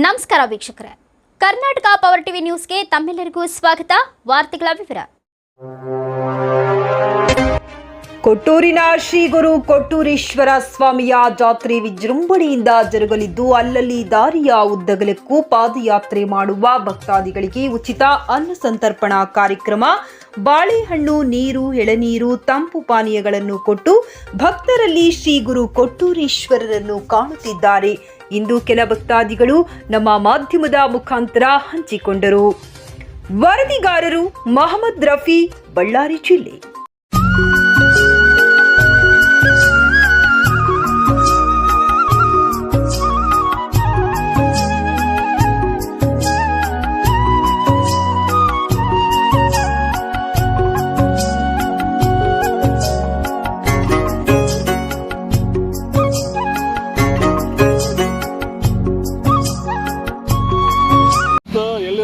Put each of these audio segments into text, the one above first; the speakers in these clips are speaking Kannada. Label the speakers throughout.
Speaker 1: ನಮಸ್ಕಾರ ವೀಕ್ಷಕರೇ, ಕರ್ನಾಟಕ ಪವರ್ ಟಿವಿ ನ್ಯೂಸ್ಗೆ ತಮ್ಮೆಲ್ಲರಿಗೂ ಸ್ವಾಗತ. ವಾರ್ತೆಗಳ ವಿವರ.
Speaker 2: ಕೊಟ್ಟೂರಿನ ಶ್ರೀ ಗುರು ಕೊಟ್ಟೂರೇಶ್ವರ ಸ್ವಾಮಿಯ ಜಾತ್ರೆ ವಿಜೃಂಭಣೆಯಿಂದ ಜರುಗಲಿದ್ದು, ಅಲ್ಲಲ್ಲಿ ದಾರಿಯ ಉದ್ದಗಲಕ್ಕೂ ಪಾದಯಾತ್ರೆ ಮಾಡುವ ಭಕ್ತಾದಿಗಳಿಗೆ ಉಚಿತ ಅನ್ನ ಸಂತರ್ಪಣಾ ಕಾರ್ಯಕ್ರಮ, ಬಾಳೆಹಣ್ಣು, ನೀರು, ಎಳನೀರು, ತಂಪು ಪಾನೀಯಗಳನ್ನು ಕೊಟ್ಟು ಭಕ್ತರಲ್ಲಿ ಶ್ರೀ ಗುರು ಕೊಟ್ಟೂರೇಶ್ವರರನ್ನು ಕಾಣುತ್ತಿದ್ದಾರೆ ಇಂದು ಕೆಲ ಭಕ್ತಾದಿಗಳು ನಮ್ಮ ಮಾಧ್ಯಮದ ಮುಖಾಂತರ ಹಂಚಿಕೊಂಡರು. ವರದಿಗಾರರು ಮೊಹಮ್ಮದ್ ರಫಿ, ಬಳ್ಳಾರಿ ಜಿಲ್ಲೆ.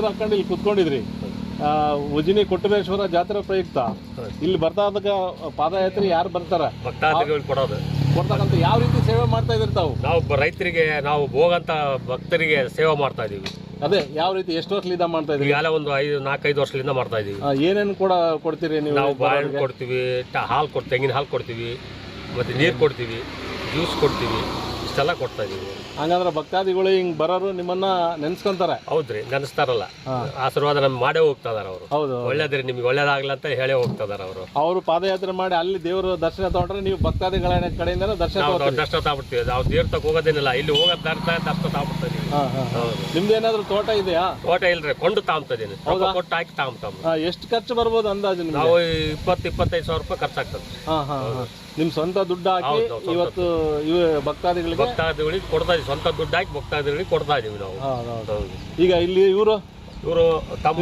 Speaker 3: ಹಾಕೊಂಡು ಇಲ್ಲಿ ಕುತ್ಕೊಂಡಿದ್ರಿ. ಉಜಿನಿ ಕೊಟ್ಟೂರೇಶ್ವರ ಜಾತ್ರೆ ಪ್ರಯುಕ್ತ ಇಲ್ಲಿ ಬರ್ತಾ ಪಾದಯಾತ್ರೆ ಯಾರು ಬರ್ತಾರ ಕೊಡ್ತಕ್ಕಂಥ ಯಾವ ರೀತಿ ಸೇವೆ ಮಾಡ್ತಾ ಇದ್ರಿ ತಾವು?
Speaker 4: ನಾವು ರೈತರಿಗೆ, ನಾವು ಹೋಗಂತ ಭಕ್ತರಿಗೆ ಸೇವೆ ಮಾಡ್ತಾ ಇದೀವಿ.
Speaker 3: ಅದೇ ಯಾವ ರೀತಿ ಎಷ್ಟು ವರ್ಷದಿಂದ ಮಾಡ್ತಾ ಇದೀವಿ?
Speaker 4: ಎಲ್ಲ ಒಂದು 4-5 ವರ್ಷದಿಂದ ಮಾಡ್ತಾ ಇದೀವಿ.
Speaker 3: ಏನೇನು ಕೊಡ್ತೀರಿ ನೀವು?
Speaker 4: ನಾವು ಬಾಳೆಹಣ್ಣು ಕೊಡ್ತೀವಿ, ಹಾಲು ತೆಂಗಿನ ಹಾಲು ಕೊಡ್ತೀವಿ, ಮತ್ತೆ ನೀರು ಕೊಡ್ತೀವಿ, ಜ್ಯೂಸ್ ಕೊಡ್ತೀವಿ, ಇಷ್ಟೆಲ್ಲ ಕೊಡ್ತಾ ಇದೀವಿ.
Speaker 3: ಹಂಗಂದ್ರೆ ಭಕ್ತಾದಿಗಳು ಹಿಂಗ್ ಬರೋರು ನಿಮ್ಮನ್ನ ನೆನ್ಸ್ಕೊಂತಾರೆ?
Speaker 4: ಹೌದ್ರಿ, ನೆನೆಸ್ತಾರಲ್ಲ. ಆಶೀರ್ವಾದ ನಮ್ಗೆ ಮಾಡೇ ಹೋಗ್ತಾ ಇದಾರೆ ಅವರು.
Speaker 3: ಹೌದು,
Speaker 4: ಒಳ್ಳೇದ್ರಿ, ನಿಮ್ಗೆ ಒಳ್ಳೇದಾಗ್ಲ ಅಂತ ಹೇಳೇ ಹೋಗ್ತಾ ಇದಾರೆ ಅವರು
Speaker 3: ಪಾದಯಾತ್ರೆ ಮಾಡಿ ಅಲ್ಲಿ ದೇವ್ರ ದರ್ಶನ ತಗೊಂಡ್ರೆ ನೀವು ಭಕ್ತಾದಿಗಳ ಕಡೆಯಿಂದ ದರ್ಶನ
Speaker 4: ತಗೊಬಿಡ್ತೀವಿ. ನಾವು ದೇವ್ರ ತಗ ಹೋಗೋದೇನಿಲ್ಲ, ಇಲ್ಲಿ ಹೋಗೋದ್ ದರ್ಶನ ತಗೊಬಿಡ್ತಾ ಇದೀವಿ.
Speaker 3: ನಿಮ್ದೇನಾದ್ರು ತೋಟ ಇದೆಯಾ?
Speaker 4: ತೋಟ ಇಲ್ರಿ, ಕೊಂಡು ತಾಂಬ್ತಾ ಇದೀನಿ. ಕೊಟ್ಟು ಹಾಕಿ ತಾಂಬ್ತಾವ.
Speaker 3: ಎಷ್ಟು ಖರ್ಚು ಬರ್ಬೋದು ಅಂದಾಜು?
Speaker 4: ನಾವು
Speaker 3: 20-25
Speaker 4: ಸಾವಿರ ರೂಪಾಯಿ ಖರ್ಚಾಗ್ತದೆ.
Speaker 3: ನಿಮ್ ಸ್ವಂತ ದುಡ್ಡು ಹಾಕಿ ಇವತ್ತು ಭಕ್ತಾದಿಗಳಿಗೆ
Speaker 4: ಕೊಡ್ತಾ ಇದೀವಿ. ಸ್ವಂತ ದುಡ್ಡು ಹಾಕಿ ಭಕ್ತಾದಿಗಳಿಗೆ ಕೊಡ್ತಾ ಇದೀವಿ ನಾವು.
Speaker 3: ಈಗ ಇಲ್ಲಿ ಇವರು ತಾವು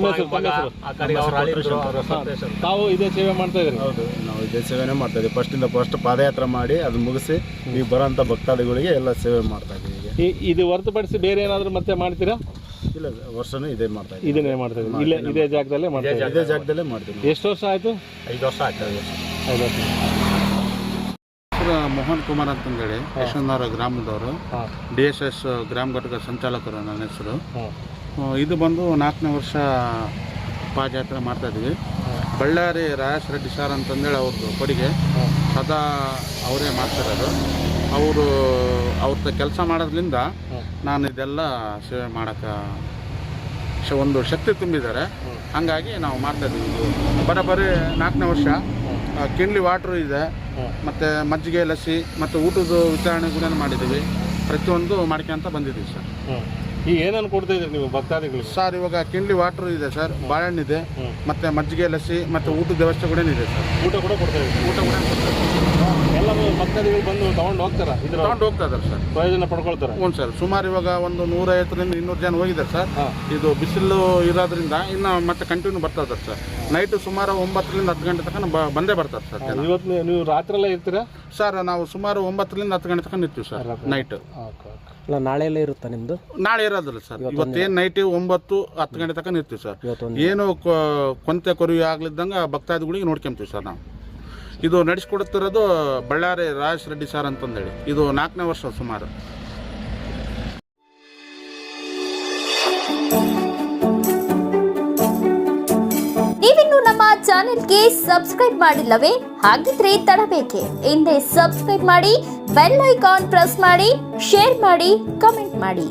Speaker 3: ಇದೇ ಸೇವೆ ಮಾಡ್ತಾ ಇದ್ರಿ?
Speaker 5: ಹೌದು, ನಾವು ಇದೇ ಸೇವೆನೇ ಮಾಡ್ತಾ ಇದ್ದೀವಿ. ಫಸ್ಟ್ ಪಾದಯಾತ್ರೆ ಮಾಡಿ ಅದು ಮುಗಿಸಿ ಈಗ ಬರೋಂಥ ಭಕ್ತಾದಿಗಳಿಗೆ ಎಲ್ಲ ಸೇವೆ ಮಾಡ್ತಾ ಇದ್ದೀವಿ.
Speaker 3: ಇದು ಹೊರತುಪಡಿಸಿ ಬೇರೆ ಏನಾದ್ರು ಮತ್ತೆ ಮಾಡ್ತೀರಾ?
Speaker 5: ಇಲ್ಲ, ವರ್ಷನೂ ಇದೇ ಮಾಡ್ತಾ ಇದ್ದೀವಿ.
Speaker 3: ಇದನ್ನೇ ಮಾಡ್ತಾ ಇದ್ದೀವಿ. ಇದೇ ಜಾಗದಲ್ಲೇ ಮಾಡ್ತೀವಿ?
Speaker 5: ಇದೇ ಜಾಗದಲ್ಲೇ ಮಾಡ್ತೀವಿ.
Speaker 3: ಎಷ್ಟು ವರ್ಷ ಆಯ್ತು?
Speaker 4: 5 ವರ್ಷ ಆಯ್ತು.
Speaker 3: 5 ವರ್ಷ.
Speaker 5: ಮೋಹನ್ ಕುಮಾರ್ ಅಂತಂದೇಳಿ ಯಶವಂತನಗರ ಗ್ರಾಮದವರು, DSS ಗ್ರಾಮ ಘಟಕ ಸಂಚಾಲಕರು ನನ್ನ ಹೆಸರು. ಇದು ಬಂದು 4ನೇ ವರ್ಷ ಪಾದಯಾತ್ರೆ ಮಾಡ್ತಾಯಿದ್ವಿ. ಬಳ್ಳಾರಿ ರಾಯಸ್ ರೆಡ್ಡಿ ಸರ್ ಅಂತಂದೇಳಿ ಅವ್ರದ್ದು ಕೊಡುಗೆ, ಸದಾ ಅವರೇ ಮಾಡ್ತಿರೋದು. ಅವ್ರ ಕೆಲಸ ಮಾಡೋದ್ರಿಂದ ನಾನು ಇದೆಲ್ಲ ಸೇವೆ ಮಾಡೋಕ್ಕೆ ಒಂದು ಶಕ್ತಿ ತುಂಬಿದ್ದಾರೆ. ಹಂಗಾಗಿ ನಾವು ಮಾಡ್ತಾಯಿದ್ದೀವಿ. ಬರೋಬ್ಬರಿ 4ನೇ ವರ್ಷ. ಕಿಂಡ್ಲಿ ವಾಟ್ರು ಇದೆ, ಮತ್ತು ಮಜ್ಜಿಗೆ, ಲಸ್ಸಿ ಮತ್ತು ಊಟದ ವಿತರಣೆ ಕೂಡ ಮಾಡಿದ್ದೀವಿ. ಪ್ರತಿಯೊಂದು ಮಾಡ್ಕೊಂತ ಬಂದಿದ್ದೀವಿ ಸರ್.
Speaker 3: ಈಗ ಏನೇನು ಕೊಡ್ತಾ ಇದ್ದೀರಿ ನೀವು ಭಕ್ತಾದಿಗಳು?
Speaker 5: ಸರ್, ಇವಾಗ ಕಿಂಡ್ಲಿ ವಾಟ್ರು ಇದೆ ಸರ್, ಬಾಳೆಹಣ್ಣಿದೆ, ಮತ್ತು ಮಜ್ಜಿಗೆ, ಲಸ್ಸಿ ಮತ್ತು ಊಟದ ವ್ಯವಸ್ಥೆ ಕೂಡ ಇದೆ ಸರ್.
Speaker 3: ಊಟ ಕೂಡ ಕೊಡ್ತಾ ಇದ್ದೀವಿ?
Speaker 5: ಊಟ ಕೂಡ ಕೊಡ್ತಾರೆ.
Speaker 3: ಎಲ್ಲ ಭಕ್ತಾದಿಗಳು ಬಂದು ತೊಗೊಂಡು ಹೋಗ್ತಾರೆ?
Speaker 5: ತೊಗೊಂಡು ಹೋಗ್ತಾ ಇದ್ದಾರೆ ಸರ್,
Speaker 3: ಪ್ರಯೋಜನ ಪಡ್ಕೊಳ್ತಾರೆ?
Speaker 5: ಹ್ಞೂ ಸರ್. ಸುಮಾರು ಇವಾಗ ಒಂದು 150ರಿಂದ 200 ಜನ ಹೋಗಿದ್ದಾರೆ ಸರ್. ಇದು ಬಿಸಿಲು ಇರೋದ್ರಿಂದ ಇನ್ನು ಮತ್ತೆ ಕಂಟಿನ್ಯೂ ಬರ್ತಾ ಇದ್ದಾರೆ ಸರ್. ನೈಟು ಸುಮಾರು 9ರಿಂದ 10 ಗಂಟೆ ತನಕ ಬಂದೇ ಬರ್ತಾರೆ ಸರ್.
Speaker 3: ಇವತ್ತು ನೀವು ರಾತ್ರಿ ಎಲ್ಲ ಇರ್ತೀರಾ
Speaker 5: ಸರ್? ನಾವು ಸುಮಾರು 9ರಿಂದ 10 ಗಂಟೆ ತನಕ ಇರ್ತೀವಿ ಸರ್ ನೈಟ್.
Speaker 6: ಇಲ್ಲ, ನಾಳೆ ಎಲ್ಲ ಇರುತ್ತಾ ನಿಮ್ಮದು?
Speaker 5: ನಾಳೆ ಇರೋದಿಲ್ಲ ಸರ್. ಇವತ್ತೇನು ನೈಟ್ 9-10 ಗಂಟೆ ತನಕ ಇರ್ತೀವಿ ಸರ್. ಏನು ಕೊಂತೆ ಕೊರವಿ ಆಗ್ಲಿದ್ದಂಗೆ ಭಕ್ತಾದಿಗಳಿಗೆ ನೋಡ್ಕೊಂತೀವಿ ಸರ್ ನಾವು. ಇದು ನಡೆಸ್ಕೊಡ್ತಿರೋದು ಬಳ್ಳಾರಿ ರಾಯಸ್ ರೆಡ್ಡಿ ಸರ್ ಅಂತಂದೇಳಿ. ಇದು 4ನೇ ವರ್ಷ ಸುಮಾರು.
Speaker 1: ನೀವಿನ್ನು ನಮ್ಮ ಚಾನೆಲ್ಗೆ ಸಬ್ಸ್ಕ್ರೈಬ್ ಮಾಡಿಲ್ಲವೇ? ಹಾಗಿದ್ರೆ ತಡಬೇಕೆ? ಹಿಂದೆ ಸಬ್ಸ್ಕ್ರೈಬ್ ಮಾಡಿ, ಬೆಲ್ ಐಕಾನ್ ಪ್ರೆಸ್ ಮಾಡಿ, ಶೇರ್ ಮಾಡಿ, ಕಮೆಂಟ್ ಮಾಡಿ.